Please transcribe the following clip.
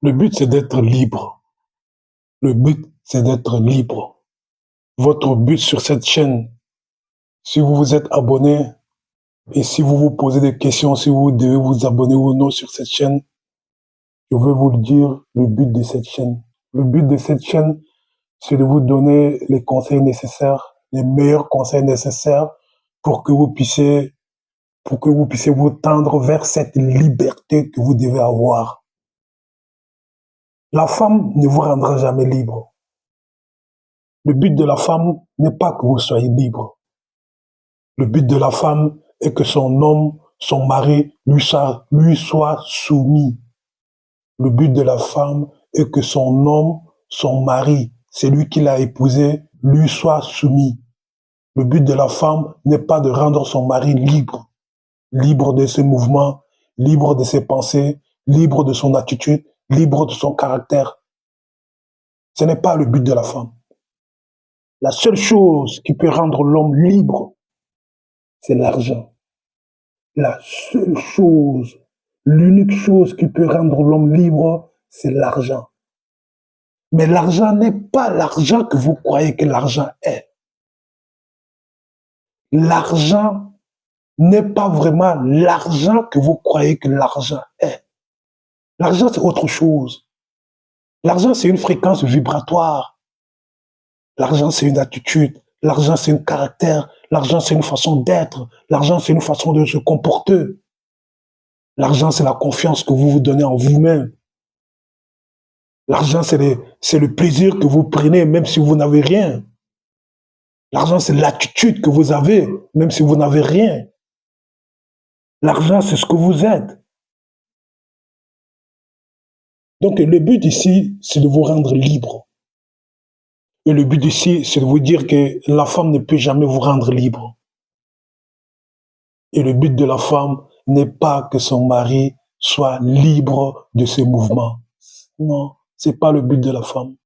Le but, c'est d'être libre. Le but, c'est d'être libre. Votre but sur cette chaîne, si vous vous êtes abonné et si vous vous posez des questions, si vous devez vous abonner ou non sur cette chaîne, je veux vous le dire, le but de cette chaîne. Le but de cette chaîne, c'est de vous donner les conseils nécessaires, les meilleurs conseils nécessaires pour que vous puissiez vous tendre vers cette liberté que vous devez avoir. La femme ne vous rendra jamais libre. Le but de la femme n'est pas que vous soyez libre. Le but de la femme est que son homme, son mari, lui soit soumis. Le but de la femme est que son homme, son mari, celui qui l'a épousé, lui soit soumis. Le but de la femme n'est pas de rendre son mari libre, libre de ses mouvements, libre de ses pensées, libre de son attitude, libre de son caractère. Ce n'est pas le but de la femme. La seule chose qui peut rendre l'homme libre, c'est l'argent. La seule chose, l'unique chose qui peut rendre l'homme libre, c'est l'argent. Mais l'argent n'est pas l'argent que vous croyez que l'argent est. L'argent n'est pas vraiment l'argent que vous croyez que l'argent est. L'argent, c'est autre chose. L'argent, c'est une fréquence vibratoire. L'argent, c'est une attitude. L'argent, c'est un caractère. L'argent, c'est une façon d'être. L'argent, c'est une façon de se comporter. L'argent, c'est la confiance que vous vous donnez en vous-même. L'argent, c'est le plaisir que vous prenez, même si vous n'avez rien. L'argent, c'est l'attitude que vous avez, même si vous n'avez rien. L'argent, c'est ce que vous êtes. Donc, le but ici, c'est de vous rendre libre. Et le but ici, c'est de vous dire que la femme ne peut jamais vous rendre libre. Et le but de la femme n'est pas que son mari soit libre de ses mouvements. Non, c'est pas le but de la femme.